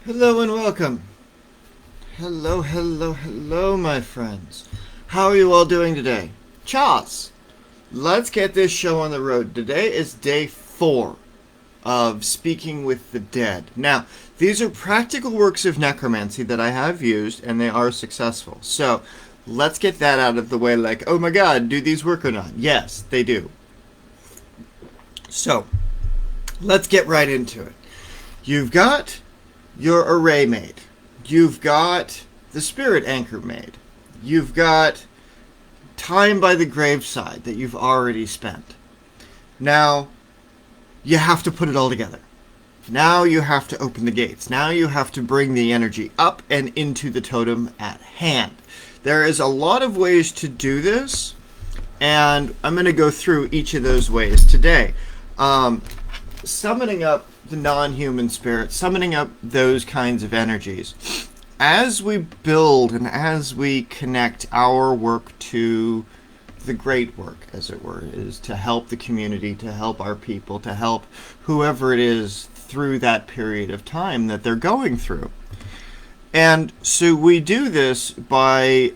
Hello and welcome. Hello, hello, hello, my friends. How are you all doing today? Chas, let's get this show on the road. Today is day 4 of Speaking with the Dead. Now, these are practical works of necromancy that I have used, and they are successful. So, let's get that out of the way like, oh my god, do these work or not? Yes, they do. So, let's get right into it. You've got your array made. You've got the spirit anchor made. You've got time by the graveside that you've already spent. Now, you have to put it all together. Now you have to open the gates. Now you have to bring the energy up and into the totem at hand. There is a lot of ways to do this, and I'm going to go through each of those ways today. Summoning up the non-human spirit, summoning up those kinds of energies. As we build and as we connect our work to the great work, as it were, is to help the community, to help our people, to help whoever it is through that period of time that they're going through. And so we do this by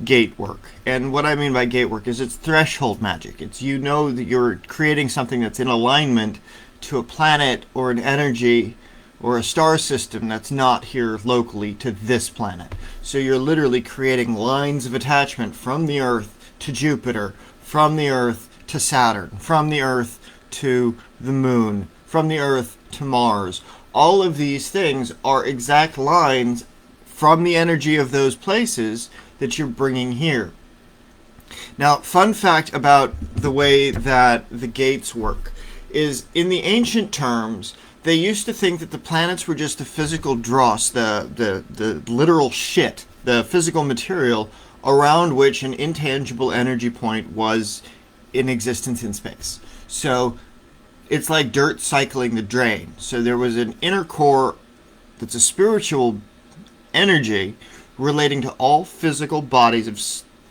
gate work. And what I mean by gate work is it's threshold magic. It's, you know, that you're creating something that's in alignment to a planet or an energy or a star system that's not here locally to this planet. So you're literally creating lines of attachment from the Earth to Jupiter, from the Earth to Saturn, from the Earth to the Moon, from the Earth to Mars. All of these things are exact lines from the energy of those places that you're bringing here. Now, fun fact about the way that the gates work is, in the ancient terms, they used to think that the planets were just the physical dross, the literal shit, the physical material around which an intangible energy point was in existence in space. So it's like dirt cycling the drain. So there was an inner core that's a spiritual energy relating to all physical bodies of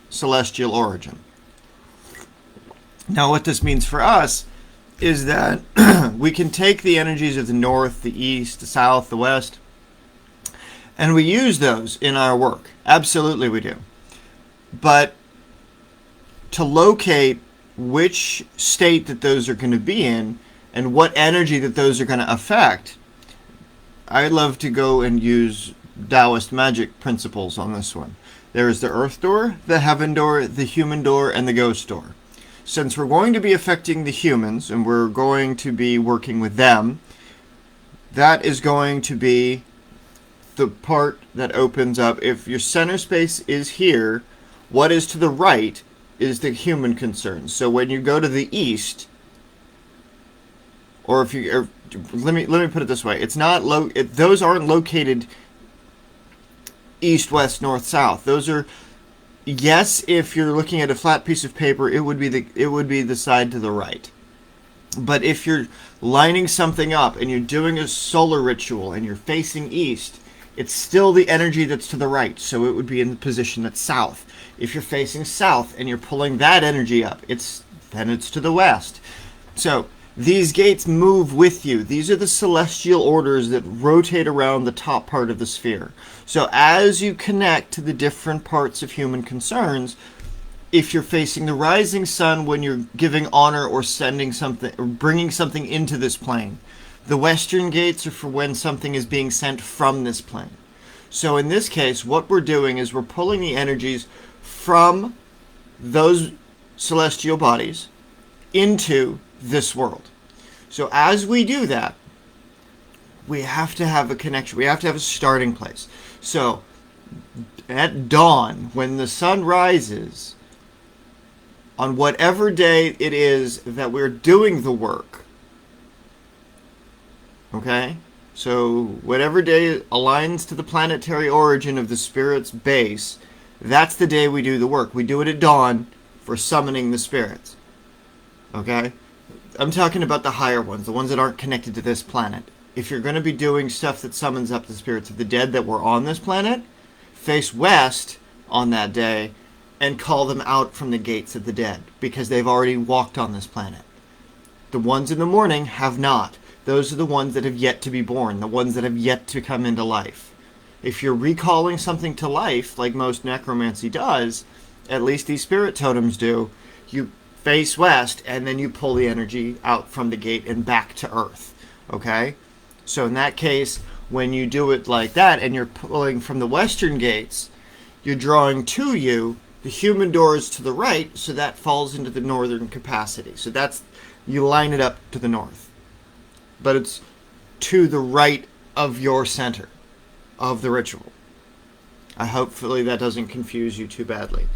celestial origin. Now, what this means for us is that we can take the energies of the north, the east, the south, the west, and we use those in our work. Absolutely we do. But to locate which state that those are going to be in and what energy that those are going to affect, I love to go and use Taoist magic principles on this one. There is the earth door, the heaven door, the human door, and the ghost door. Since we're going to be affecting the humans and we're going to be working with them, that is going to be the part that opens up. If your center space is here, what is to the right is the human concern. So when you go to the east, or if you, let me put it this way: it's not those aren't located east, west, north, south. Those are, yes, if you're looking at a flat piece of paper, it would be the side to the right. But if you're lining something up and you're doing a solar ritual and you're facing east, it's still the energy that's to the right, so it would be in the position that's south. If you're facing south and you're pulling that energy up, then it's to the west. So these gates move with you. These are the celestial orders that rotate around the top part of the sphere. So as you connect to the different parts of human concerns, if you're facing the rising sun when you're giving honor or sending something or bringing something into this plane, the western gates are for when something is being sent from this plane. So in this case, what we're doing is we're pulling the energies from those celestial bodies into this world. So as we do that, we have to have a connection. We have to have a starting place. So at dawn, when the sun rises, on whatever day it is that we're doing the work, okay? So whatever day aligns to the planetary origin of the spirit's base, that's the day we do the work. We do it at dawn for summoning the spirits. Okay? I'm talking about the higher ones, the ones that aren't connected to this planet. If you're going to be doing stuff that summons up the spirits of the dead that were on this planet, face west on that day and call them out from the gates of the dead, because they've already walked on this planet. The ones in the morning have not. those are the ones that have yet to be born, the ones that have yet to come into life. If you're recalling something to life, like most necromancy does, at least these spirit totems do, you face west and then you pull the energy out from the gate and back to earth. Okay? So in that case, when you do it like that and you're pulling from the western gates, you're drawing to you the human doors to the right, so that falls into the northern capacity. So that's, you line it up to the north. But it's to the right of your center of the ritual. Hopefully that doesn't confuse you too badly.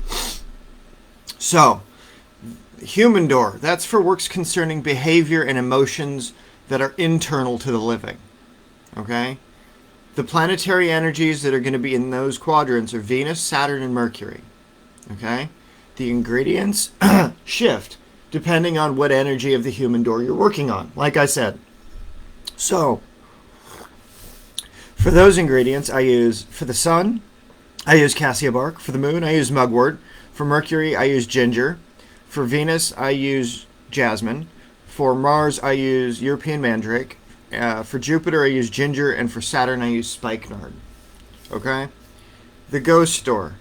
So, human door, that's for works concerning behavior and emotions that are internal to the living. Okay? The planetary energies that are going to be in those quadrants are Venus, Saturn, and Mercury. Okay? The ingredients shift depending on what energy of the human door you're working on, like I said. So, for those ingredients, I use, for the sun, I use cassia bark. For the moon, I use mugwort. For Mercury, I use ginger. For Venus, I use jasmine. For Mars, I use European mandrake. For Jupiter, I use ginger. And for Saturn, I use spikenard. Okay? The ghost door.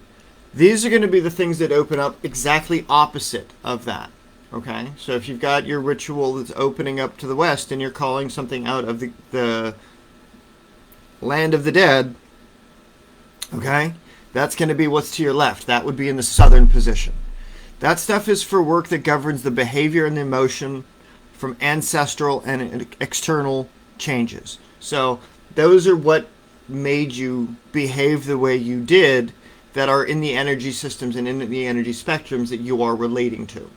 These are going to be the things that open up exactly opposite of that. Okay? So if you've got your ritual that's opening up to the west and you're calling something out of the land of the dead, okay? That's going to be what's to your left. That would be in the southern position. That stuff is for work that governs the behavior and the emotion from ancestral and external changes. So those are what made you behave the way you did, that are in the energy systems and in the energy spectrums that you are relating to.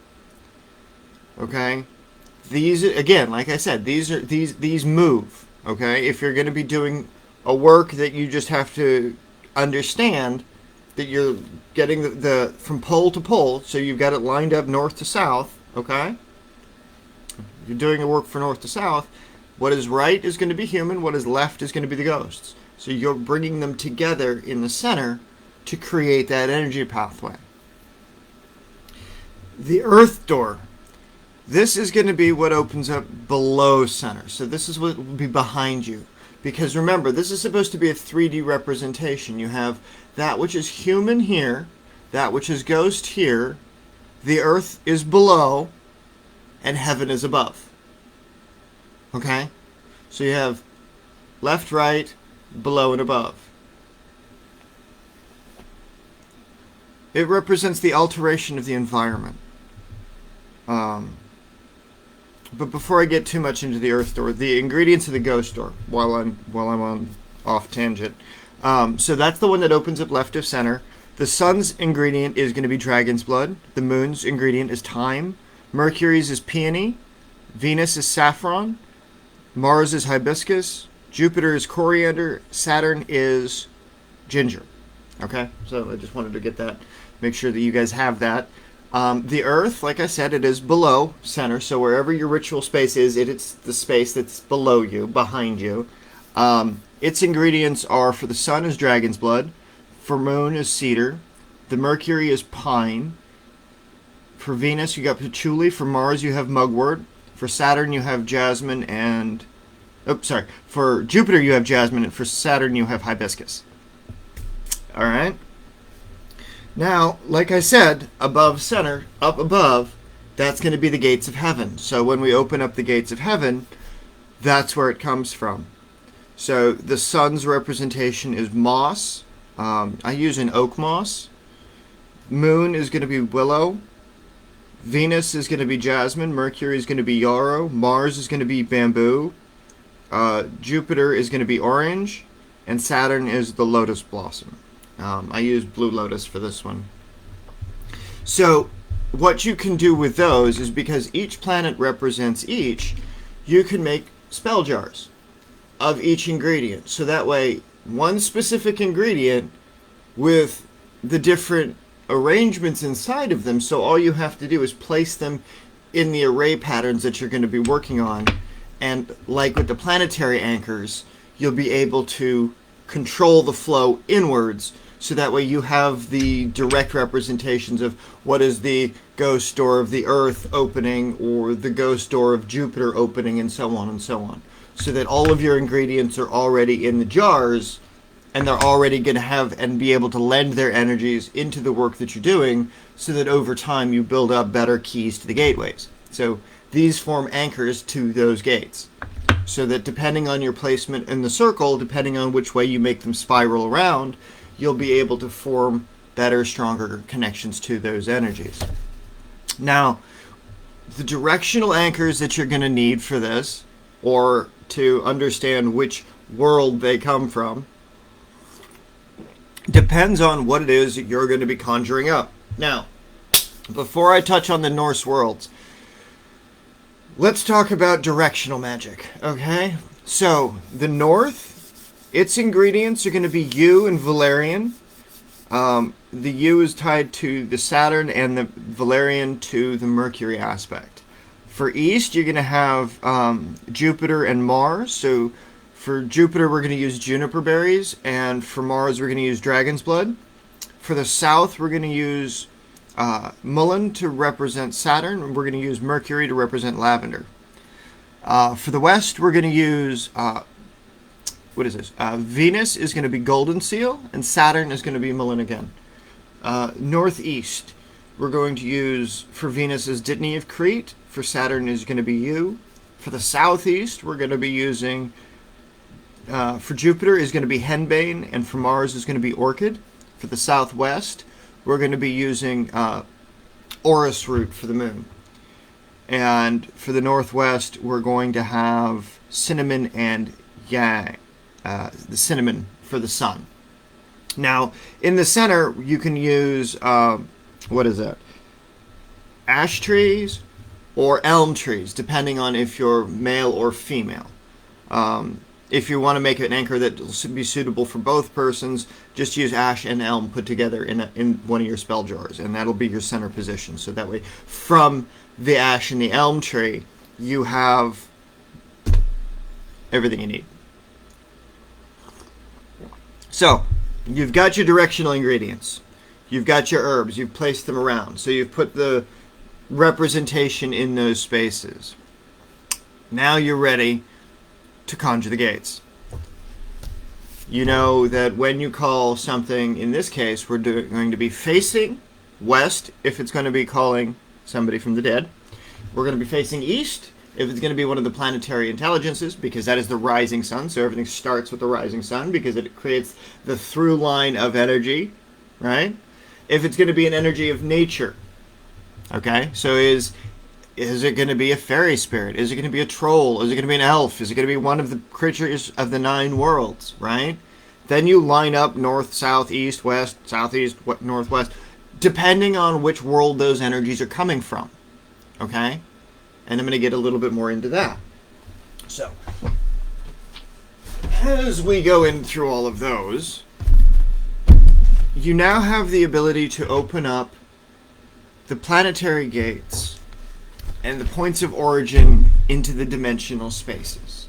Okay? These, again, like I said, these move. Okay? If you're going to be doing a work that you just have to understand that you're getting the from pole to pole, so you've got it lined up north to south, okay? You're doing a work for north to south. What is right is going to be human, what is left is going to be the ghosts. So you're bringing them together in the center to create that energy pathway. The earth door. This is going to be what opens up below center. So this is what will be behind you. Because remember, this is supposed to be a 3D representation. You have that which is human here, that which is ghost here, the earth is below, and heaven is above. Okay? So you have left, right, below, and above. It represents the alteration of the environment. But before I get too much into the earth door, the ingredients of the ghost door, while I'm on off tangent. So that's the one that opens up left of center. The sun's ingredient is going to be dragon's blood. The moon's ingredient is thyme. Mercury's is peony. Venus is saffron. Mars is hibiscus. Jupiter is coriander. Saturn is ginger. Okay, so I just wanted to get that, make sure that you guys have that. The earth, like I said, it is below center, so wherever your ritual space is, it's the space that's below you, behind you. Its ingredients are, for the sun is dragon's blood, for moon is cedar, the Mercury is pine, for Venus you got patchouli, for Mars you have mugwort, for Saturn you have jasmine and... for Jupiter you have jasmine, and for Saturn you have hibiscus. Alright? Now, like I said, above center, up above, that's going to be the gates of heaven. So when we open up the gates of heaven, that's where it comes from. So the sun's representation is moss. I use an oak moss. Moon is going to be willow. Venus is going to be jasmine. Mercury is going to be yarrow. Mars is going to be bamboo. Jupiter is going to be orange. And Saturn is the lotus blossom. I use blue lotus for this one. So what you can do with those is, because each planet represents each, you can make spell jars of each ingredient. So that way, one specific ingredient with the different arrangements inside of them, so all you have to do is place them in the array patterns that you're going to be working on. And like with the planetary anchors, you'll be able to control the flow inwards, so that way you have the direct representations of what is the ghost door of the Earth opening, or the ghost door of Jupiter opening, and so on and so on. so that all of your ingredients are already in the jars, and they're already going to have and be able to lend their energies into the work that you're doing, so that over time you build up better keys to the gateways. So these form anchors to those gates, so that depending on your placement in the circle, depending on which way you make them spiral around, you'll be able to form better, stronger connections to those energies. Now, the directional anchors that you're going to need for this, or to understand which world they come from, depends on what it is that you're going to be conjuring up. Now, before I touch on the Norse worlds, let's talk about directional magic, okay? So, the North, its ingredients are going to be yew and valerian. The yew is tied to the Saturn, and the valerian to the Mercury aspect. For East, you're going to have Jupiter and Mars. So for Jupiter, we're going to use juniper berries, and for Mars, we're going to use dragon's blood. For the South, we're going to use mullein to represent Saturn, and we're going to use Mercury to represent lavender. For the West, we're going to use what is this? Venus is going to be golden seal, and Saturn is going to be mullein again. Northeast, we're going to use, for Venus, is Dittany of Crete. For Saturn is going to be yew. For the Southeast, we're going to be using, for Jupiter is going to be henbane, and for Mars is going to be orchid. For the Southwest, we're going to be using orris root for the moon. And for the Northwest, we're going to have cinnamon and yang, the cinnamon for the sun. Now, in the center, you can use, what is that? Ash trees or elm trees, depending on if you're male or female. If you want to make an anchor that will be suitable for both persons, just use ash and elm put together in one of your spell jars, and that'll be your center position. So that way, from the ash and the elm tree, you have everything you need. So, you've got your directional ingredients. You've got your herbs. You've placed them around. So you've put the representation in those spaces. Now you're ready to conjure the gates. You know that when you call something, in this case, we're going to be facing west if it's going to be calling somebody from the dead. We're going to be facing east if it's going to be one of the planetary intelligences, because that is the rising sun. So everything starts with the rising sun because it creates the through line of energy, right? If it's going to be an energy of nature, okay? So is it going to be a fairy spirit? Is it going to be a troll? Is it going to be an elf? Is it going to be one of the creatures of the 9 worlds, right? Then you line up north, south, east, west, southeast, northwest, depending on which world those energies are coming from, okay? And I'm going to get a little bit more into that. So, as we go in through all of those, you now have the ability to open up the planetary gates and the points of origin into the dimensional spaces.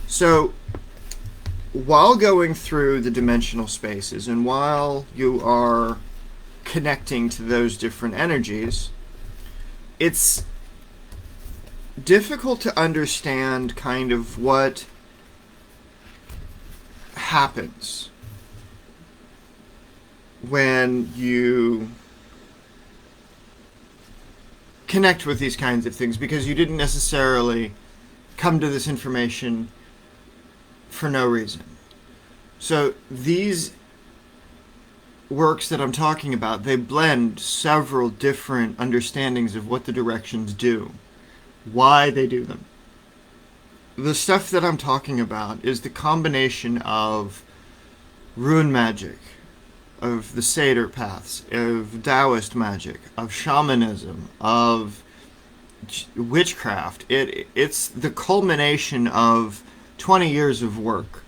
So, while going through the dimensional spaces and while you are connecting to those different energies, it's difficult to understand kind of what happens when you connect with these kinds of things, because you didn't necessarily come to this information for no reason. So these works that I'm talking about, they blend several different understandings of what the directions do, why they do them. The stuff that I'm talking about is the combination of rune magic, of the Seder paths, of Taoist magic, of shamanism, of witchcraft. It's the culmination of 20 years of work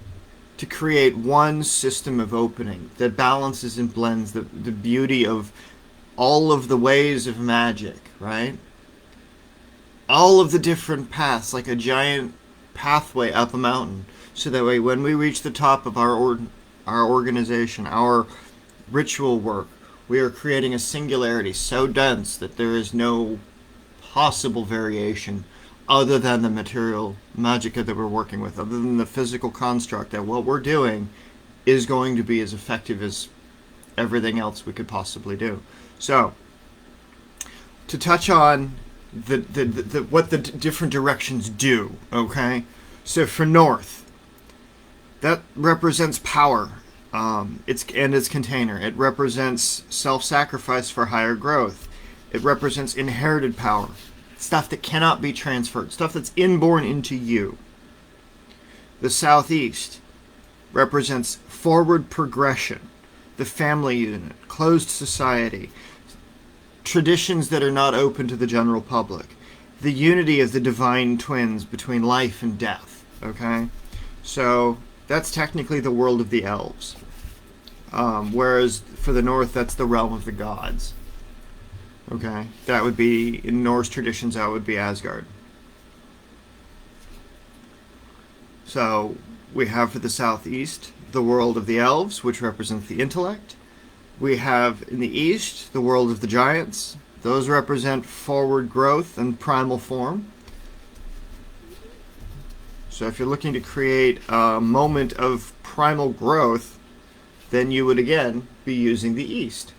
to create one system of opening that balances and blends the beauty of all of the ways of magic, right? All of the different paths, like a giant pathway up a mountain, so that way when we reach the top of our organization, our ritual work, we are creating a singularity so dense that there is no possible variation other than the material magicka that we're working with, other than the physical construct, that what we're doing is going to be as effective as everything else we could possibly do. So, to touch on what the different directions do, okay? So for north, that represents power. Its container. It represents self-sacrifice for higher growth. It represents inherited power, stuff that cannot be transferred, stuff that's inborn into you. The southeast represents forward progression, the family unit, closed society, traditions that are not open to the general public, the unity of the divine twins between life and death, okay? So that's technically the world of the elves. Whereas for the north, that's the realm of the gods. Okay? That would be, in Norse traditions, that would be Asgard. So we have for the southeast the world of the elves, which represents the intellect. We have in the east the world of the giants. Those represent forward growth and primal form. So if you're looking to create a moment of primal growth, then you would again be using the east.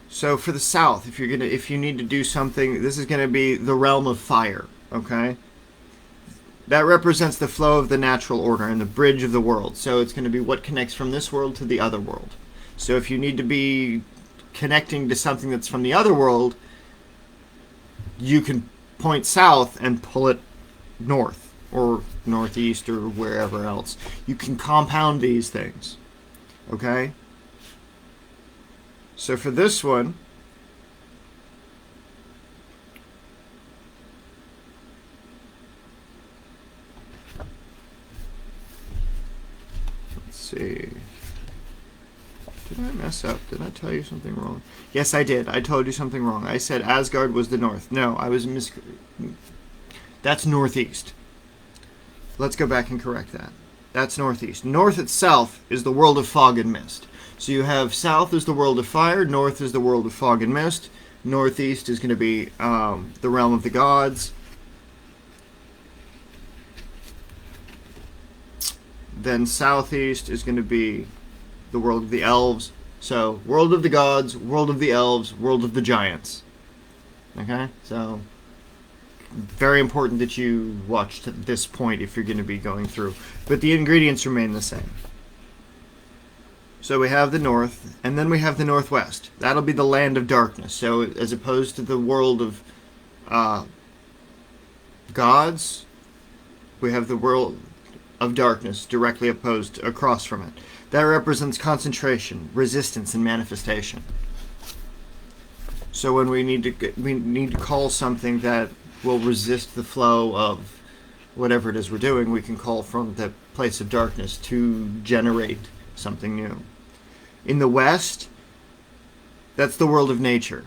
So for the south, if you need to do something, this is going to be the realm of fire, okay? That represents the flow of the natural order and the bridge of the world. So it's going to be what connects from this world to the other world. So if you need to be connecting to something that's from the other world, you can point south and pull it north or northeast or wherever else. You can compound these things. Okay? So for this one, let's see. Did I mess up? Did I tell you something wrong? Yes, I did. I told you something wrong. I said Asgard was the north. No, I was That's northeast. Let's go back and correct that. That's northeast. North itself is the world of fog and mist. So you have south is the world of fire, north is the world of fog and mist, northeast is going to be the realm of the gods. Then southeast is going to be the world of the elves. So world of the gods, world of the elves, world of the giants. Okay? So very important that you watch to this point if you're going to be going through. But the ingredients remain the same. So we have the north, and then we have the northwest. That'll be the land of darkness. So as opposed to the world of gods, we have the world of darkness directly opposed across from it. That represents concentration, resistance, and manifestation. So when we need to call something that will resist the flow of whatever it is we're doing, we can call from the place of darkness to generate something new. In the west, that's the world of nature.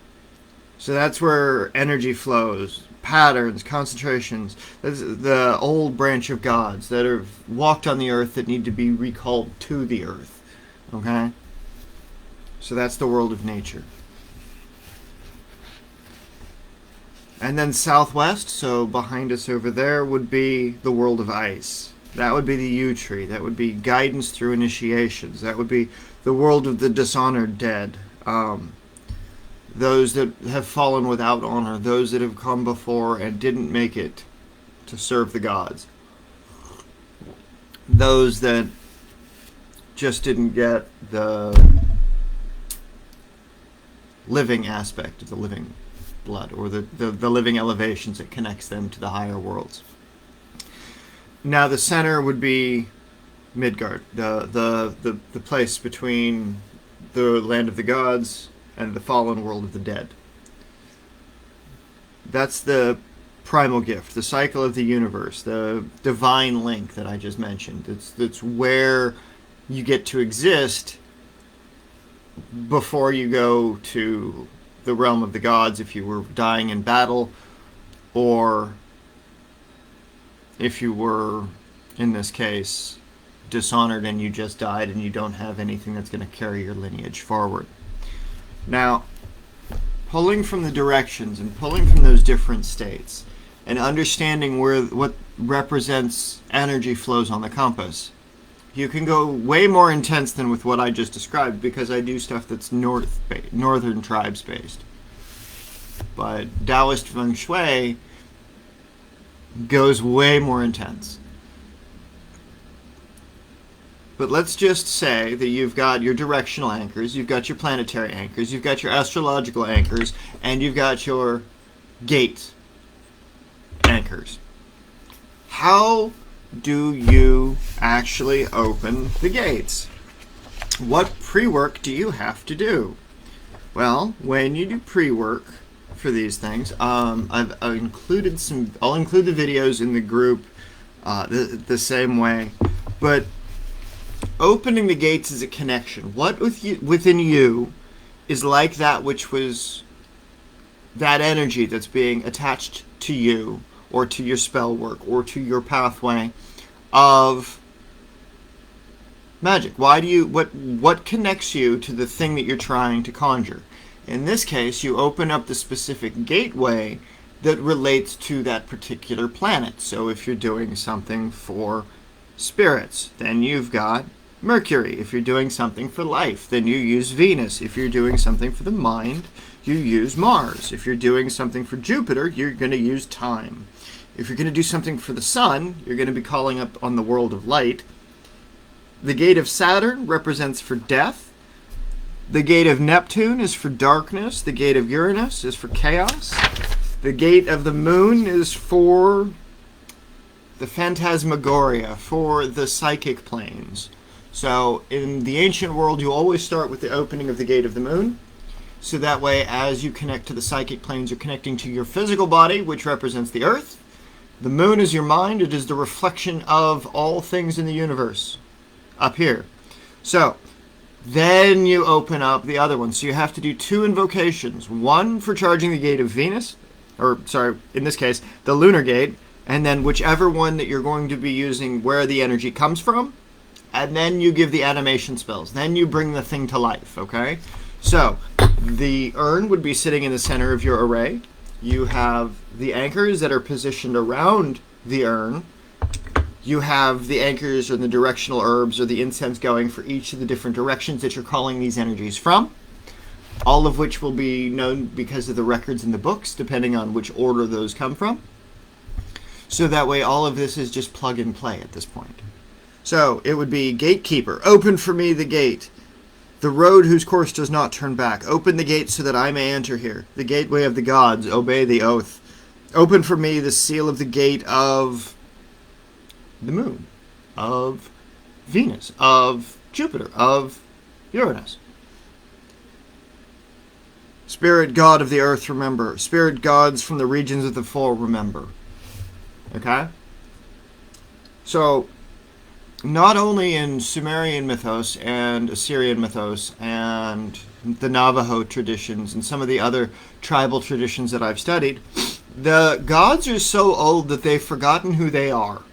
So that's where energy flows, patterns, concentrations. That's the old branch of gods that have walked on the earth that need to be recalled to the earth. Okay? So that's the world of nature. And then southwest, so behind us over there, would be the world of ice. That would be the yew tree. That would be guidance through initiations. That would be the world of the dishonored dead. Those that have fallen without honor. Those that have come before and didn't make it to serve the gods. Those that just didn't get the living aspect of the living blood, or the living elevations that connects them to the higher worlds. Now the center would be Midgard, the place between the land of the gods and the fallen world of the dead. That's the primal gift, the cycle of the universe, the divine link that I just mentioned. It's where you get to exist before you go to the realm of the gods if you were dying in battle, or if you were, in this case, dishonored and you just died and you don't have anything that's going to carry your lineage forward. Now, pulling from the directions and pulling from those different states and understanding what represents energy flows on the compass, you can go way more intense than with what I just described, because I do stuff that's northern tribes based. But Taoist Feng Shui goes way more intense. But let's just say that you've got your directional anchors, you've got your planetary anchors, you've got your astrological anchors, and you've got your gate anchors. How do you actually open the gates? What pre-work do you have to do? Well, when you do pre-work for these things, I've included some. I'll include the videos in the group the same way, but opening the gates is a connection. What within you is like that which was that energy that's being attached to you, or to your spell work, or to your pathway of magic? Why do you, what connects you to the thing that you're trying to conjure? In this case, you open up the specific gateway that relates to that particular planet. So if you're doing something for spirits, then you've got Mercury. If you're doing something for life, then you use Venus. If you're doing something for the mind, you use Mars. If you're doing something for Jupiter, you're going to use time. If you're going to do something for the sun, you're going to be calling up on the world of light. The gate of Saturn represents for death. The gate of Neptune is for darkness. The gate of Uranus is for chaos. The gate of the moon is for the phantasmagoria, for the psychic planes. So in the ancient world, you always start with the opening of the gate of the moon. So that way, as you connect to the psychic planes, you're connecting to your physical body, which represents the earth. The moon is your mind. It is the reflection of all things in the universe up here. So then you open up the other one. So you have to do two invocations. One for charging the gate of Venus, or sorry, in this case, the lunar gate, and then whichever one that you're going to be using where the energy comes from, and then you give the animation spells. Then you bring the thing to life, okay? So the urn would be sitting in the center of your array. You have the anchors that are positioned around the urn. You have the anchors or the directional herbs or the incense going for each of the different directions that you're calling these energies from, all of which will be known because of the records in the books, depending on which order those come from. So that way all of this is just plug and play at this point. So it would be gatekeeper, open for me the gate. The road whose course does not turn back. Open the gate so that I may enter here. The gateway of the gods, obey the oath. Open for me the seal of the gate of the moon, of Venus, of Jupiter, of Uranus. Spirit god of the earth, remember. Spirit gods from the regions of the four, remember. Okay? So not only in Sumerian mythos and Assyrian mythos and the Navajo traditions and some of the other tribal traditions that I've studied, the gods are so old that they've forgotten who they are.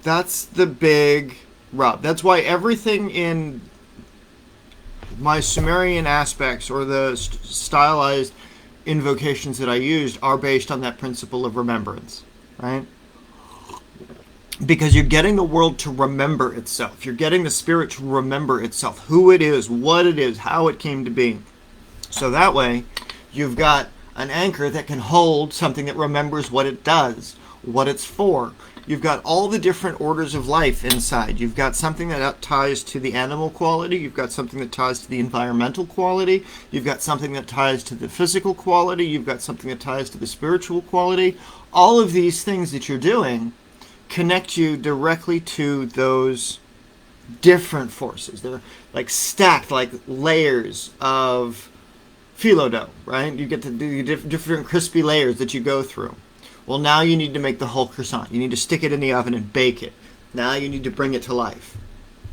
That's the big rub. That's why everything in my Sumerian aspects or the stylized invocations that I used are based on that principle of remembrance, right? Because you're getting the world to remember itself. You're getting the spirit to remember itself, who it is, what it is, how it came to be. So that way, you've got an anchor that can hold something that remembers what it does, what it's for. You've got all the different orders of life inside. You've got something that ties to the animal quality. You've got something that ties to the environmental quality. You've got something that ties to the physical quality. You've got something that ties to the spiritual quality. All of these things that you're doing connect you directly to those different forces. They're like stacked, like layers of phyllo dough, right? You get the different crispy layers that you go through. Well, now you need to make the whole croissant. You need to stick it in the oven and bake it. Now you need to bring it to life.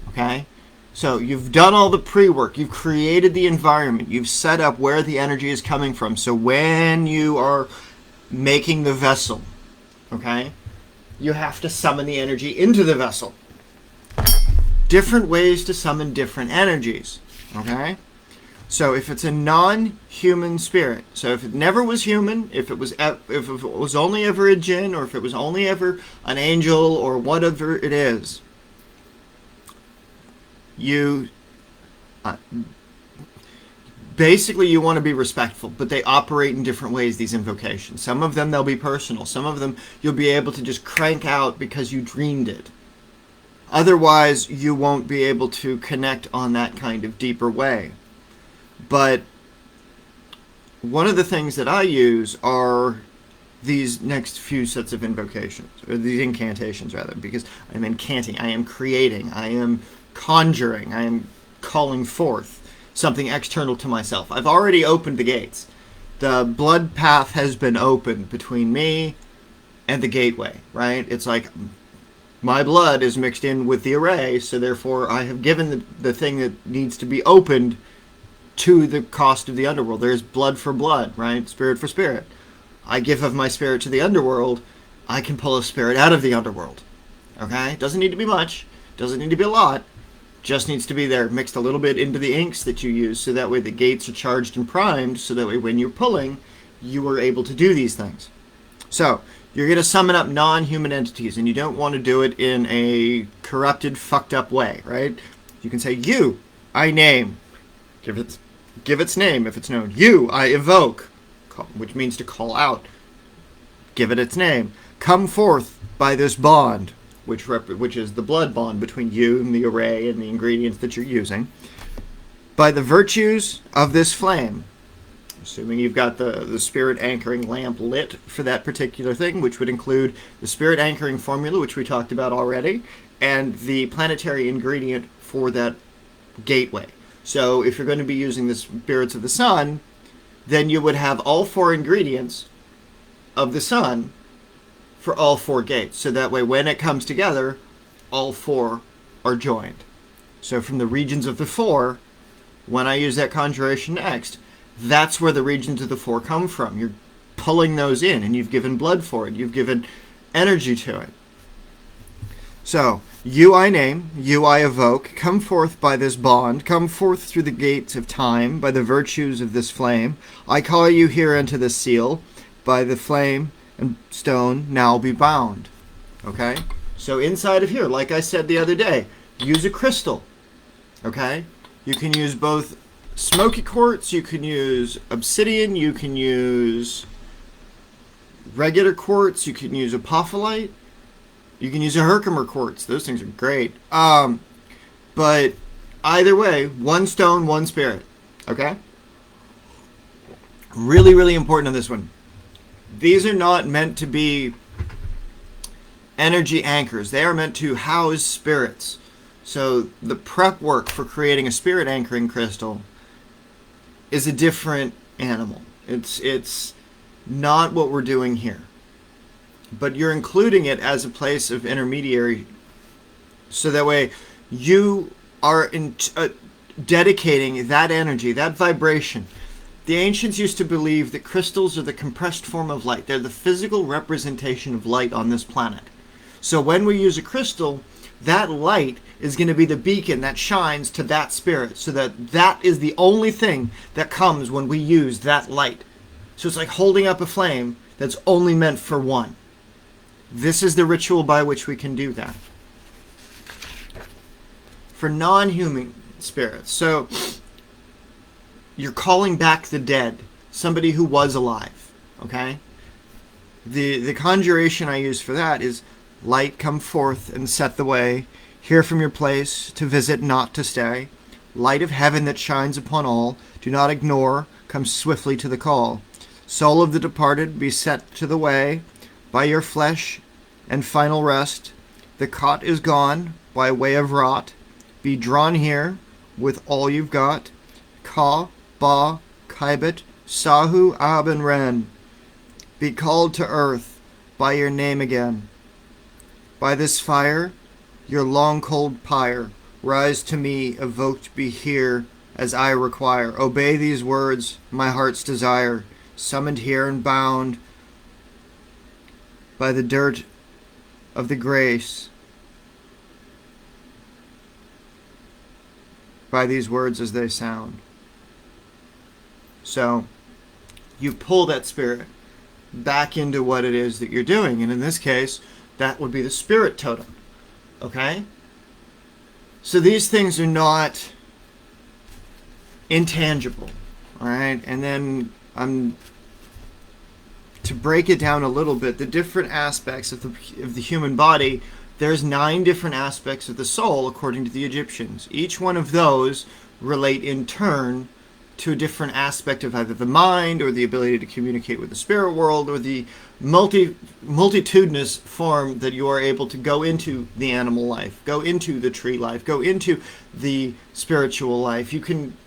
Okay? So you've done all the pre-work. You've created the environment. You've set up where the energy is coming from. So when you are making the vessel, okay, you have to summon the energy into the vessel. Different ways to summon different energies. Okay? So if it's a non-human spirit, so if it never was human, if it was only ever a jinn, or if it was only ever an angel, or whatever it is, you basically you want to be respectful, but they operate in different ways, these invocations. Some of them they'll be personal. Some of them you'll be able to just crank out because you dreamed it. Otherwise, you won't be able to connect on that kind of deeper way. But one of the things that I use are these next few sets of invocations, or these incantations rather, because I'm incanting, I am creating, I am conjuring, I am calling forth something external to myself. I've already opened the gates. The blood path has been opened between me and the gateway, right? It's like my blood is mixed in with the array, so therefore I have given the thing that needs to be opened to the cost of the underworld. There's blood for blood, right? Spirit for spirit. I give of my spirit to the underworld, I can pull a spirit out of the underworld. Okay? Doesn't need to be much. Doesn't need to be a lot. Just needs to be there, mixed a little bit into the inks that you use, so that way the gates are charged and primed, so that way when you're pulling, you are able to do these things. So, you're going to summon up non-human entities, and you don't want to do it in a corrupted, fucked up way, right? You can say, you, I name. Give its name if it's known. You, I evoke, which means to call out. Give it its name. Come forth by this bond, which is the blood bond between you and the array and the ingredients that you're using. By the virtues of this flame, assuming you've got the spirit anchoring lamp lit for that particular thing, which would include the spirit anchoring formula, which we talked about already, and the planetary ingredient for that gateway. So if you're going to be using the spirits of the sun, then you would have all 4 ingredients of the sun for all 4 gates. So that way when it comes together, all 4 are joined. So from the regions of the 4, when I use that conjuration next, that's where the regions of the 4 come from. You're pulling those in, and you've given blood for it. You've given energy to it. So, you I name, you I evoke, come forth by this bond, come forth through the gates of time, by the virtues of this flame. I call you here unto the seal, by the flame and stone now be bound. Okay? So inside of here, like I said the other day, use a crystal. Okay? You can use both smoky quartz, you can use obsidian, you can use regular quartz, you can use apophyllite. You can use a Herkimer quartz. Those things are great. But either way, one stone, one spirit. Okay? Really, really important on this one. These are not meant to be energy anchors. They are meant to house spirits. So the prep work for creating a spirit anchoring crystal is a different animal. It's not what we're doing here. But you're including it as a place of intermediary, so that way you are dedicating that energy, that vibration. The ancients used to believe that crystals are the compressed form of light. They're the physical representation of light on this planet. So when we use a crystal, that light is going to be the beacon that shines to that spirit, so that is the only thing that comes when we use that light. So it's like holding up a flame that's only meant for one. This is the ritual by which we can do that. For non-human spirits, so you're calling back the dead, somebody who was alive, okay? The conjuration I use for that is light come forth and set the way, here from your place to visit, not to stay. Light of heaven that shines upon all, do not ignore, come swiftly to the call. Soul of the departed, be set to the way, by your flesh and final rest. The cot is gone by way of rot. Be drawn here with all you've got. Ka, Ba, Kybet, Sahu, Ab, and Ren. Be called to earth by your name again. By this fire, your long cold pyre, rise to me, evoked be here as I require. Obey these words, my heart's desire, summoned here and bound by the dirt of the grace, by these words as they sound. So you pull that spirit back into what it is that you're doing. And in this case, that would be the spirit totem. Okay? So these things are not intangible. All right? And then to break it down a little bit, the different aspects of the human body, there's 9 different aspects of the soul according to the Egyptians. Each one of those relate in turn to a different aspect of either the mind or the ability to communicate with the spirit world or the multitudinous form that you are able to go into the animal life, go into the tree life, go into the spiritual life. You can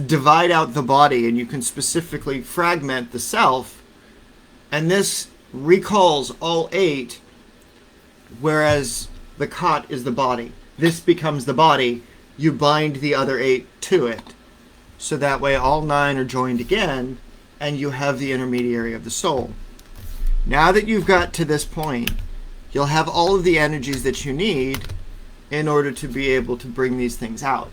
divide out the body and you can specifically fragment the self, and this recalls all 8, whereas the cot is the body. This becomes the body. You bind the other 8 to it. So that way all 9 are joined again, and you have the intermediary of the soul. Now that you've got to this point, you'll have all of the energies that you need in order to be able to bring these things out.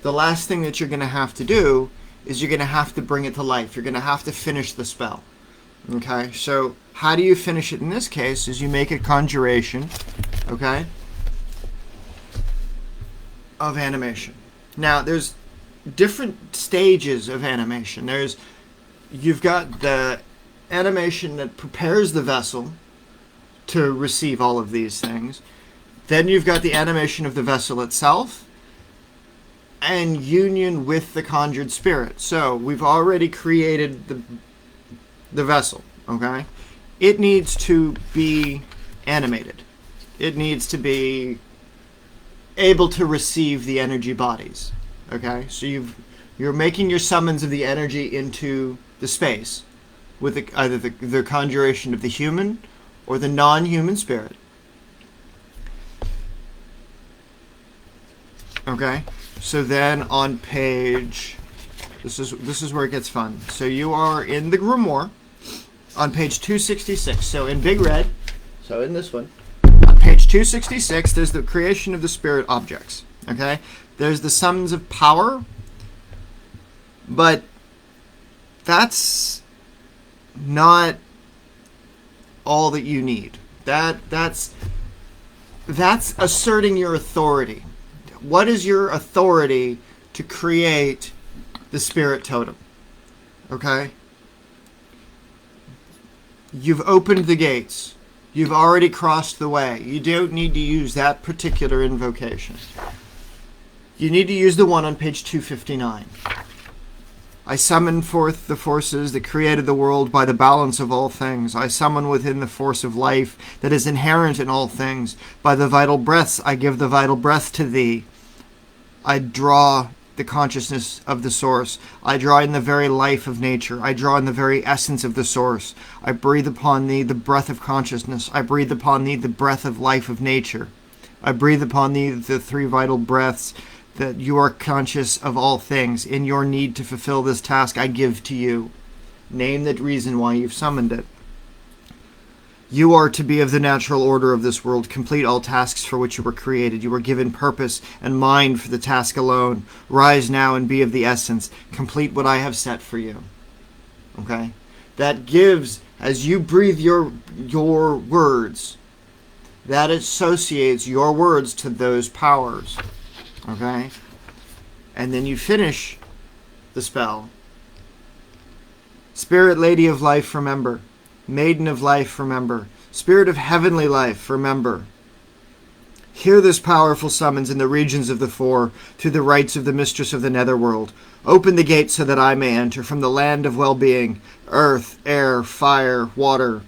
The last thing that you're going to have to do is you're going to have to bring it to life. You're going to have to finish the spell. Okay, so how do you finish it in this case is you make a conjuration, okay, of animation. Now, there's different stages of animation. You've got the animation that prepares the vessel to receive all of these things. Then you've got the animation of the vessel itself and union with the conjured spirit. So we've already created the vessel, okay? It needs to be animated. It needs to be able to receive the energy bodies. Okay, so you're making your summons of the energy into the space with either the conjuration of the human or the non-human spirit. Okay, so then on page, this is where it gets fun. So you are in the grimoire on page 266. So in big red, so in this one, on page 266, there's the creation of the spirit objects. Okay. There's the summons of power, but that's not all that you need. That's asserting your authority. What is your authority to create the spirit totem? Okay? You've opened the gates. You've already crossed the way. You don't need to use that particular invocation. You need to use the one on page 259. I summon forth the forces that created the world by the balance of all things. I summon within the force of life that is inherent in all things. By the vital breaths, I give the vital breath to thee. I draw the consciousness of the source. I draw in the very life of nature. I draw in the very essence of the source. I breathe upon thee the breath of consciousness. I breathe upon thee the breath of life of nature. I breathe upon thee the 3 vital breaths that you are conscious of all things. In your need to fulfill this task, I give to you. Name the reason why you've summoned it. You are to be of the natural order of this world. Complete all tasks for which you were created. You were given purpose and mind for the task alone. Rise now and be of the essence. Complete what I have set for you. Okay? That gives, as you breathe your words, that associates your words to those powers. Okay? And then you finish the spell. Spirit Lady of Life, remember. Maiden of Life, remember. Spirit of Heavenly Life, remember. Hear this powerful summons in the regions of the four, through the rites of the Mistress of the Netherworld. Open the gate so that I may enter from the land of well-being, earth, air, fire, water.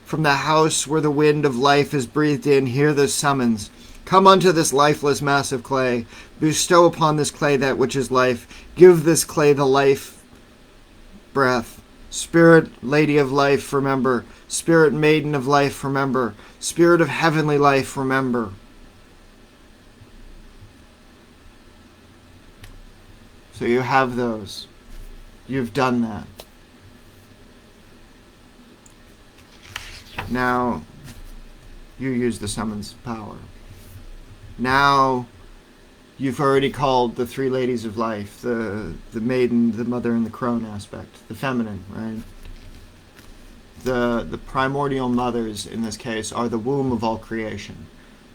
From the house where the wind of life is breathed in, hear this summons. Come unto this lifeless mass of clay. Bestow upon this clay that which is life. Give this clay the life breath. Spirit Lady of Life, remember. Spirit Maiden of Life, remember. Spirit of Heavenly Life, remember. So you have those. You've done that. Now, you use the summons power. Now, You've already called the three ladies of life, the maiden, the mother, and the crone aspect, the feminine, right? The primordial mothers in this case are the womb of all creation.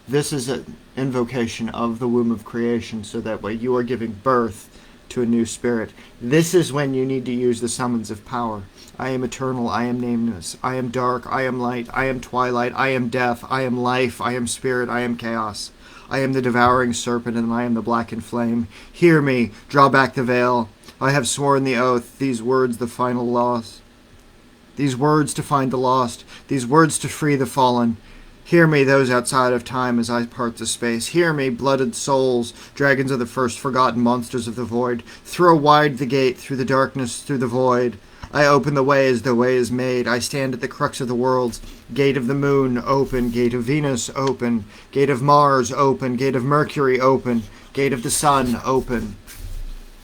This is an invocation of the womb of creation, so that way you are giving birth to a new spirit. This is when you need to use the summons of power. I am eternal, I am nameless, I am dark, I am light, I am twilight, I am death, I am life, I am spirit, I am chaos. I am the devouring serpent, and I am the blackened flame. Hear me, draw back the veil. I have sworn the oath, these words the final loss. These words to find the lost, these words to free the fallen. Hear me, those outside of time, as I part the space. Hear me, blooded souls, dragons of the first forgotten, monsters of the void. Throw wide the gate, through the darkness, through the void. I open the way as the way is made. I stand at the crux of the worlds. Gate of the moon, open. Gate of Venus, open. Gate of Mars, open. Gate of Mercury, open. Gate of the sun, open.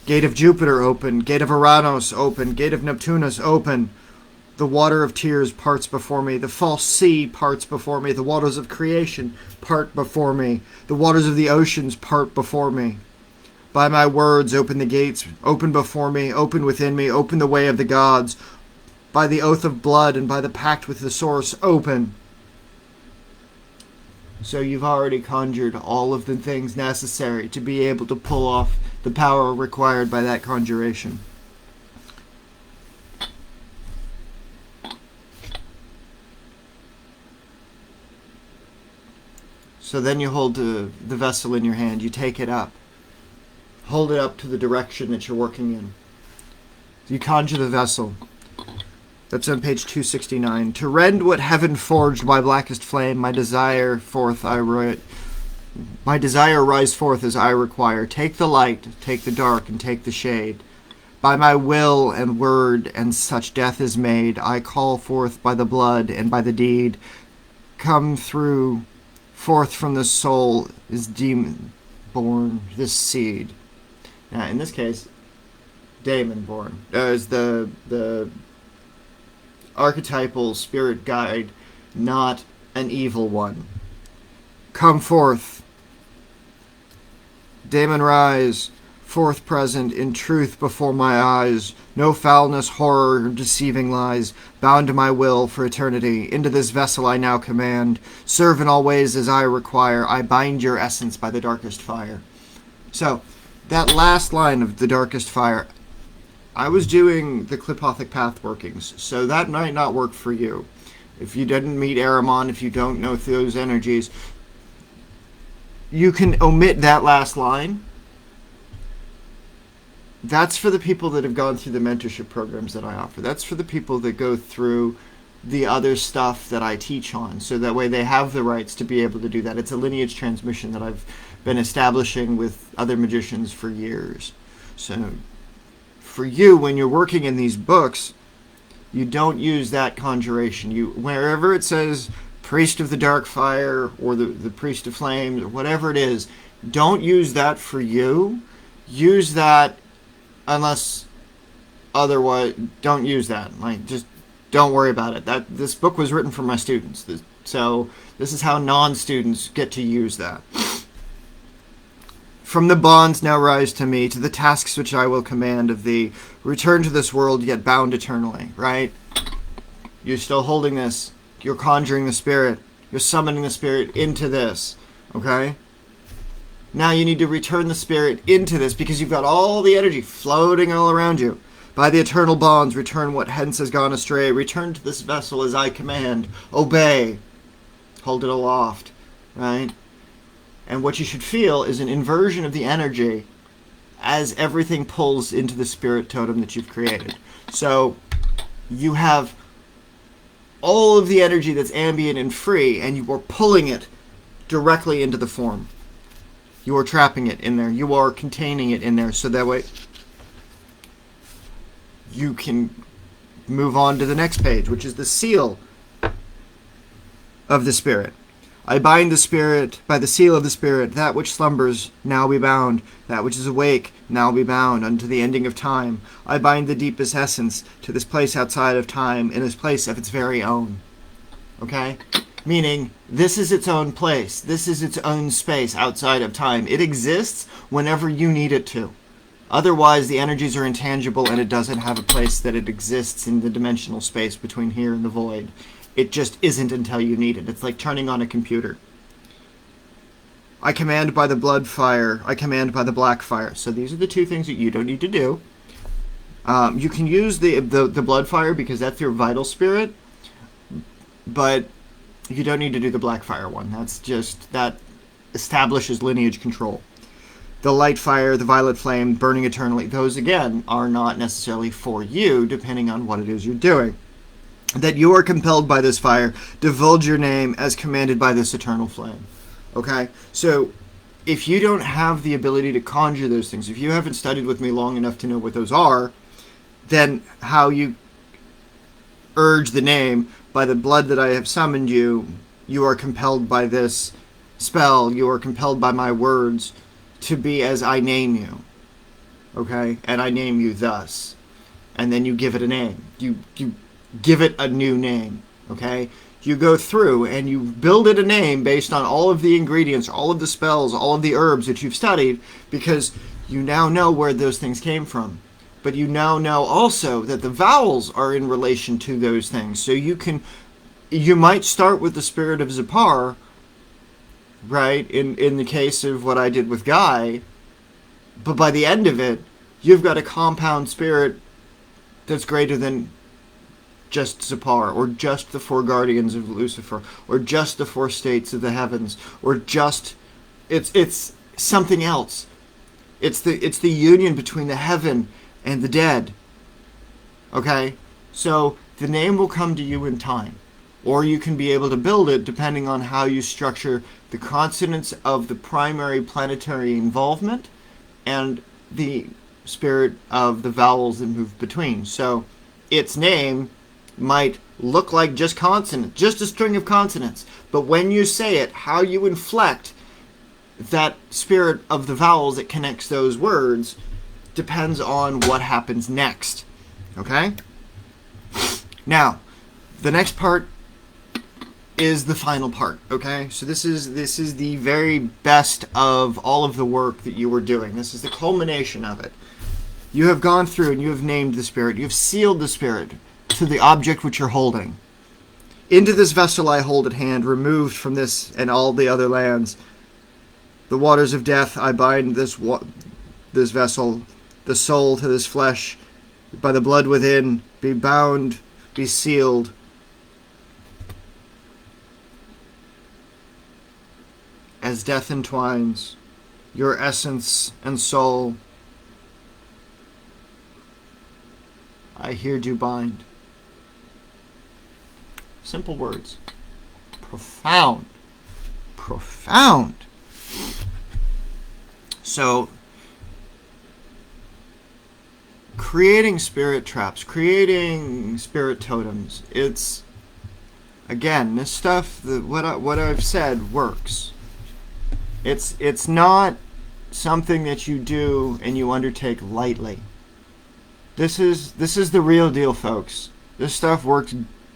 Gate of Jupiter, open. Gate of Uranus, open. Gate of Neptunus, open. The water of tears parts before me. The false sea parts before me. The waters of creation part before me. The waters of the oceans part before me. By my words, open the gates, open before me, open within me, open the way of the gods. By the oath of blood and by the pact with the source, open. So you've already conjured all of the things necessary to be able to pull off the power required by that conjuration. So then you hold the vessel in your hand, you take it up. Hold it up to the direction that you're working in. You conjure the vessel. That's on page 269. To rend what heaven forged by blackest flame, my desire rise forth as I require. Take the light, take the dark, and take the shade. By my will and word and such death is made, I call forth by the blood and by the deed. Come through, forth from the soul is demon born, this seed. Now, in this case, Daemon born is the archetypal spirit guide, not an evil one. Come forth, Daemon rise, forth present in truth before my eyes. No foulness, horror, or deceiving lies, bound to my will for eternity. Into this vessel I now command. Serve in all ways as I require. I bind your essence by the darkest fire. So, that last line of the darkest fire, I was doing the Clipothic Path workings, so that might not work for you. If you didn't meet Aramon, if you don't know those energies, you can omit that last line. That's for the people that have gone through the mentorship programs that I offer. That's for the people that go through the other stuff that I teach on, so that way they have the rights to be able to do that. It's a lineage transmission that I've been establishing with other magicians for years. So for you, when you're working in these books, you don't use that conjuration. You, wherever it says priest of the dark fire or the priest of flames or whatever it is, don't use that for you. Use that unless otherwise, don't use that. Like, just don't worry about it. This book was written for my students, so this is how non-students get to use that. From the bonds now rise to me, to the tasks which I will command of thee. Return to this world, yet bound eternally, right? You're still holding this. You're conjuring the spirit. You're summoning the spirit into this, okay? Now you need to return the spirit into this, because you've got all the energy floating all around you. By the eternal bonds, return what hence has gone astray. Return to this vessel as I command. Obey. Hold it aloft, right? And what you should feel is an inversion of the energy as everything pulls into the spirit totem that you've created. So you have all of the energy that's ambient and free, and you are pulling it directly into the form. You are trapping it in there. You are containing it in there, so that way you can move on to the next page, which is the seal of the spirit. I bind the spirit by the seal of the spirit. That which slumbers, now be bound. That which is awake, now be bound unto the ending of time. I bind the deepest essence to this place outside of time, in this place of its very own. Okay? Meaning, this is its own place. This is its own space outside of time. It exists whenever you need it to. Otherwise, the energies are intangible and it doesn't have a place that it exists in the dimensional space between here and the void. It just isn't until you need it. It's like turning on a computer. I command by the blood fire. I command by the black fire. So these are the two things that you don't need to do. You can use the blood fire because that's your vital spirit, but you don't need to do the black fire one. That establishes lineage control. The light fire, the violet flame, burning eternally, those again are not necessarily for you, depending on what it is you're doing. That you are compelled by this fire, divulge your name as commanded by this eternal flame. Okay? So, if you don't have the ability to conjure those things, if you haven't studied with me long enough to know what those are, then how you urge the name, by the blood that I have summoned you, you are compelled by this spell, you are compelled by my words, to be as I name you, okay? And I name you thus. And then you give it a name. You give it a new name, okay? You go through and you build it a name based on all of the ingredients, all of the spells, all of the herbs that you've studied, because you now know where those things came from. But you now know also that the vowels are in relation to those things. So you might start with the spirit of Zipar, right, in the case of what I did with Guy, but by the end of it, you've got a compound spirit that's greater than just Zipar, or just the four guardians of Lucifer, or just the four states of the heavens, or just it's something else. It's the union between the heaven and the dead. Okay? So the name will come to you in time. Or you can be able to build it depending on how you structure the consonants of the primary planetary involvement and the spirit of the vowels that move between. So its name might look like just consonants, just a string of consonants. But when you say it, how you inflect that spirit of the vowels that connects those words depends on what happens next. Okay? Now, the next part is the final part, okay? So this is the very best of all of the work that you were doing. This is the culmination of it. You have gone through and you have named the spirit. You have sealed the spirit to the object which you're holding. Into this vessel I hold at hand, removed from this and all the other lands. The waters of death, I bind this vessel, the soul to this flesh. By the blood within, be bound, be sealed. As death entwines your essence and soul, I here do bind. Simple words. Profound. Profound. So, creating spirit traps, creating spirit totems, it's, again, this stuff, what I've said works. It's not something that you do and you undertake lightly. This is the real deal, folks. This stuff works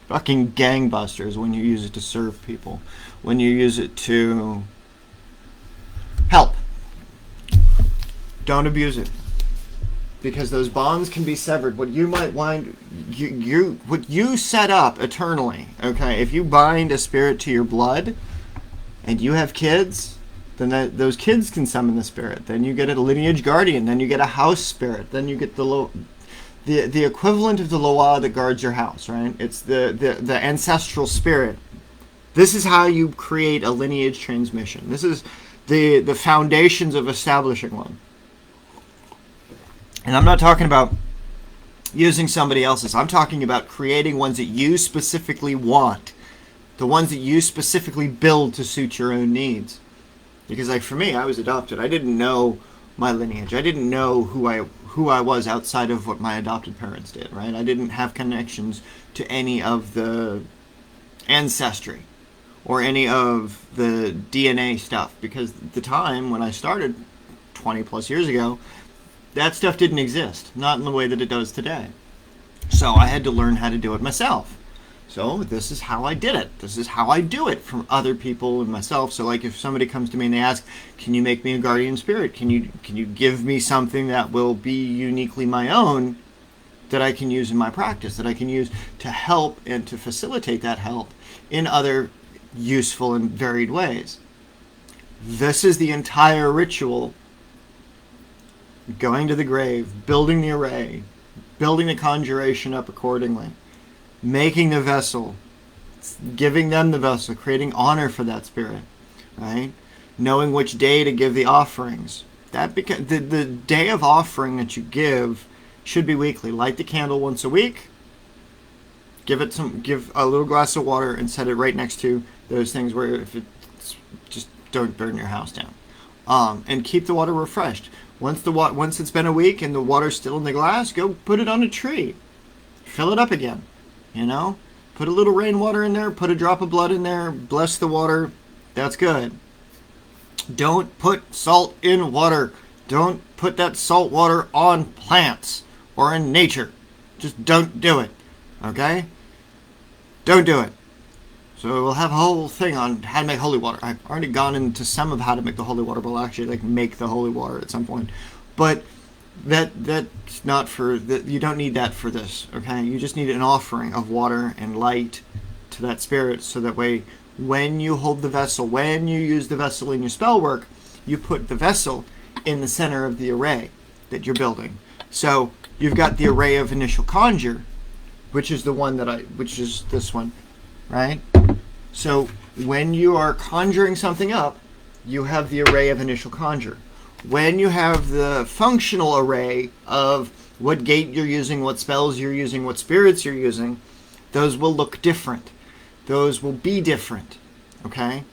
fucking gangbusters when you use it to serve people, when you use it to help. Don't abuse it, because those bonds can be severed. What you might wind what you set up eternally. Okay, if you bind a spirit to your blood, and you have kids, then those kids can summon the spirit. Then you get a lineage guardian. Then you get a house spirit. Then you get the equivalent of the Loa that guards your house, right? It's the ancestral spirit. This is how you create a lineage transmission. This is the foundations of establishing one. And I'm not talking about using somebody else's. I'm talking about creating ones that you specifically want. The ones that you specifically build to suit your own needs. Because, like, for me, I was adopted. I didn't know my lineage. I didn't know who I was outside of what my adopted parents did, right? I didn't have connections to any of the ancestry or any of the DNA stuff, because at the time when I started 20 plus years ago, that stuff didn't exist, not in the way that it does today. So I had to learn how to do it myself. So this is how I did it. This is how I do it from other people and myself. So like if somebody comes to me and they ask, can you make me a guardian spirit? Can you give me something that will be uniquely my own that I can use in my practice, that I can use to help and to facilitate that help in other useful and varied ways? This is the entire ritual. Going to the grave, building the array, building the conjuration up accordingly, making the vessel, giving them the vessel, creating honor for that spirit, right? Knowing which day to give the offerings. That the day of offering that you give should be weekly. Light the candle once a week. Give a little glass of water and set it right next to those things where if it's just don't burn your house down. And keep the water refreshed. Once it's been a week and the water's still in the glass, go put it on a tree. Fill it up again. Put a little rainwater in there, put a drop of blood in there, bless the water. That's good. Don't put salt in water. Don't put that salt water on plants or in nature. Just don't do it. Okay? Don't do it. So we'll have a whole thing on how to make holy water. I've already gone into some of how to make the holy water, but we'll actually make the holy water at some point. But that's not for you don't need that for this, okay? You just need an offering of water and light to that spirit, so that way when you hold the vessel, when you use the vessel in your spell work, you put the vessel in the center of the array that you're building. So you've got the array of initial conjure, which is which is this one, right? So when you are conjuring something up, you have the array of initial conjure. When you have the functional array of what gate you're using, what spells you're using, what spirits you're using, those will look different. Those will be different, okay?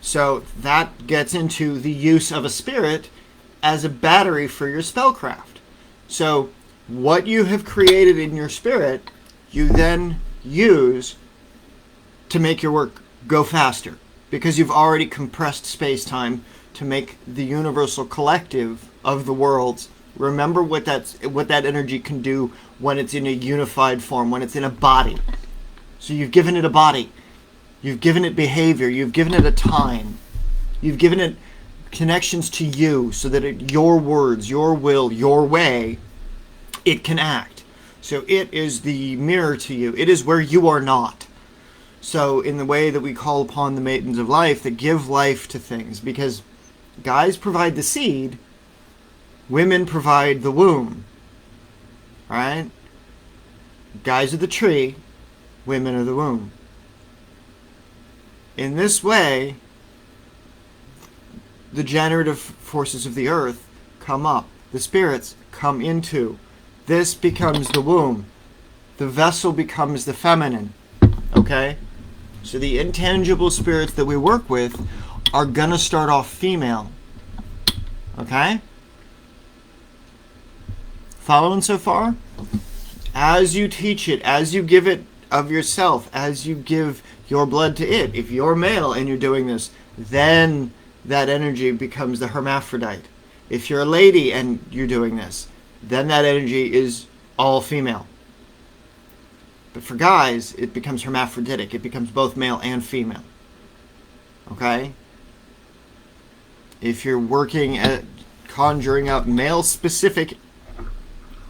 So that gets into the use of a spirit as a battery for your spellcraft. So what you have created in your spirit, you then use to make your work go faster, because you've already compressed space-time to make the universal collective of the worlds. Remember what that energy can do when it's in a unified form, when it's in a body. So you've given it a body. You've given it behavior. You've given it a time. You've given it connections to you so that your words, your will, your way, it can act. So it is the mirror to you. It is where you are not. So in the way that we call upon the maidens of life that give life to things, because guys provide the seed, women provide the womb, right? Guys are the tree, women are the womb. In this way, the generative forces of the earth come up. The spirits come into. This becomes the womb. The vessel becomes the feminine. Okay? So the intangible spirits that we work with are going to start off female. Okay? Following so far? As you teach it, as you give it of yourself, as you give your blood to it, if you're male and you're doing this, then that energy becomes the hermaphrodite. If you're a lady and you're doing this, then that energy is all female. But for guys, it becomes hermaphroditic. It becomes both male and female. Okay? If you're working at conjuring up male-specific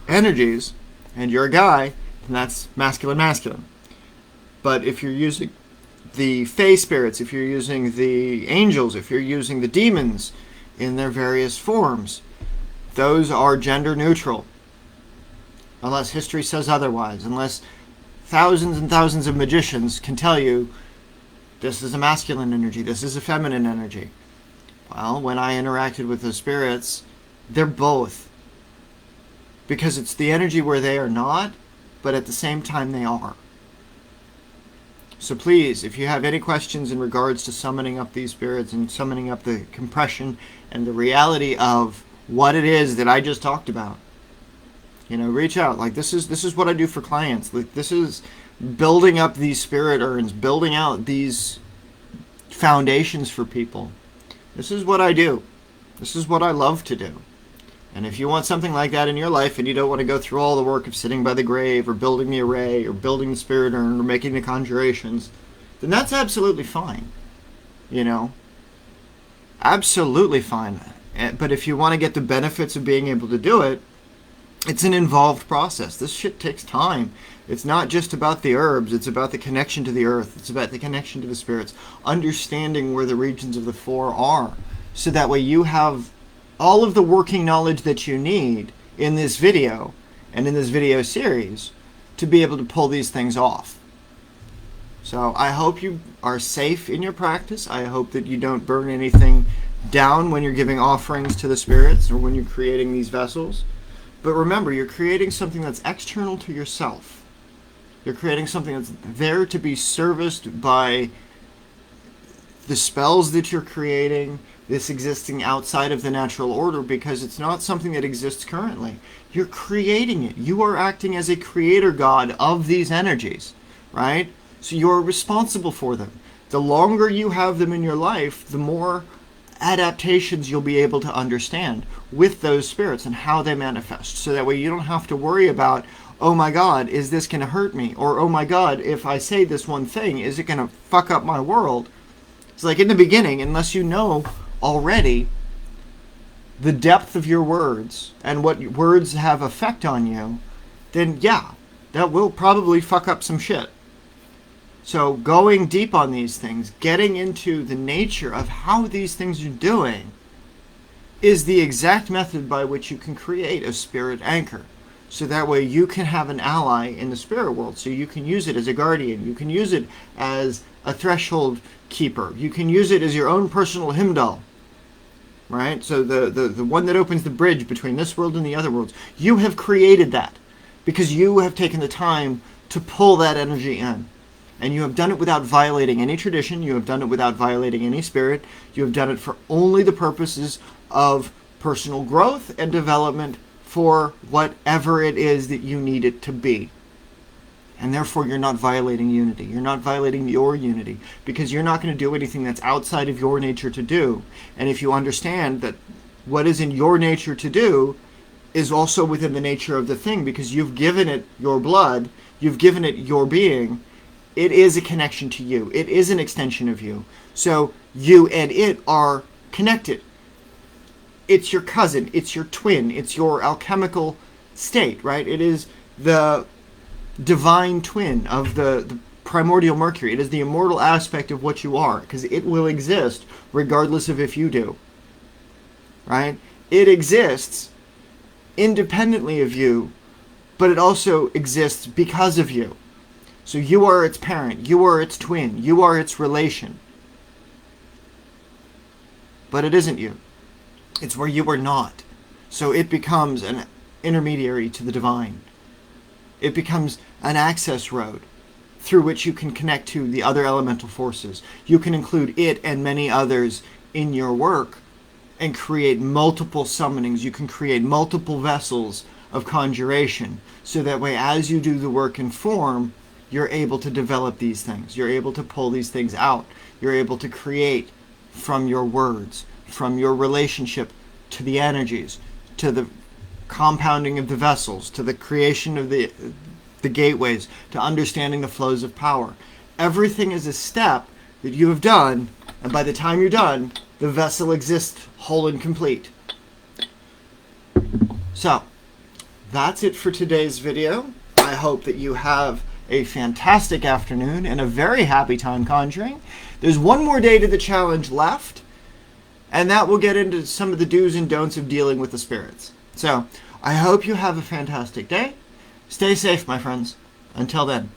energies, and you're a guy, then that's masculine. But if you're using the fae spirits, if you're using the angels, if you're using the demons in their various forms, those are gender neutral. Unless history says otherwise. Unless thousands and thousands of magicians can tell you this is a masculine energy, this is a feminine energy. Well, when I interacted with the spirits, they're both. Because it's the energy where they are not, but at the same time they are. So please, if you have any questions in regards to summoning up these spirits and summoning up the compression and the reality of what it is that I just talked about, reach out. Like this is what I do for clients. Like this is building up these spirit urns, building out these foundations for people. This is what I do. This is what I love to do. And if you want something like that in your life and you don't want to go through all the work of sitting by the grave or building the array or building the spirit urn or making the conjurations, then that's absolutely fine. You know? Absolutely fine. But if you want to get the benefits of being able to do it, it's an involved process. This shit takes time. It's not just about the herbs. It's about the connection to the earth. It's about the connection to the spirits. Understanding where the regions of the four are. So that way you have all of the working knowledge that you need in this video and in this video series to be able to pull these things off. So I hope you are safe in your practice. I hope that you don't burn anything down when you're giving offerings to the spirits or when you're creating these vessels. But remember, you're creating something that's external to yourself. You're creating something that's there to be serviced by the spells that you're creating, this existing outside of the natural order, because it's not something that exists currently. You're creating it. You are acting as a creator god of these energies, right? So you're responsible for them. The longer you have them in your life, the more adaptations you'll be able to understand with those spirits and how they manifest. So that way you don't have to worry about, oh my God, is this going to hurt me? Or, oh my God, if I say this one thing, is it going to fuck up my world? It's like in the beginning, unless you know already the depth of your words and what words have effect on you, then yeah, that will probably fuck up some shit. So going deep on these things, getting into the nature of how these things are doing, is the exact method by which you can create a spirit anchor. So that way you can have an ally in the spirit world. So you can use it as a guardian. You can use it as a threshold keeper. You can use it as your own personal hymnal. Right? So the one that opens the bridge between this world and the other worlds. You have created that because you have taken the time to pull that energy in. And you have done it without violating any tradition. You have done it without violating any spirit. You have done it for only the purposes of personal growth and development for whatever it is that you need it to be. And therefore, you're not violating unity. You're not violating your unity because you're not going to do anything that's outside of your nature to do. And if you understand that what is in your nature to do is also within the nature of the thing because you've given it your blood, you've given it your being, it is a connection to you. It is an extension of you. So you and it are connected. It's your cousin. It's your twin. It's your alchemical state, right? It is the divine twin of the primordial Mercury. It is the immortal aspect of what you are because it will exist regardless of if you do, right? It exists independently of you, but it also exists because of you. So you are its parent, you are its twin, you are its relation. But it isn't you. It's where you are not. So it becomes an intermediary to the divine. It becomes an access road through which you can connect to the other elemental forces. You can include it and many others in your work and create multiple summonings. You can create multiple vessels of conjuration. So that way as you do the work in form, you're able to develop these things. You're able to pull these things out. You're able to create from your words, from your relationship to the energies, to the compounding of the vessels, to the creation of the gateways, to understanding the flows of power. Everything is a step that you have done, and by the time you're done, the vessel exists whole and complete. So, that's it for today's video. I hope that you have a fantastic afternoon and a very happy time conjuring. There's one more day to the challenge left, and that will get into some of the do's and don'ts of dealing with the spirits. So, I hope you have a fantastic day. Stay safe, my friends. Until then.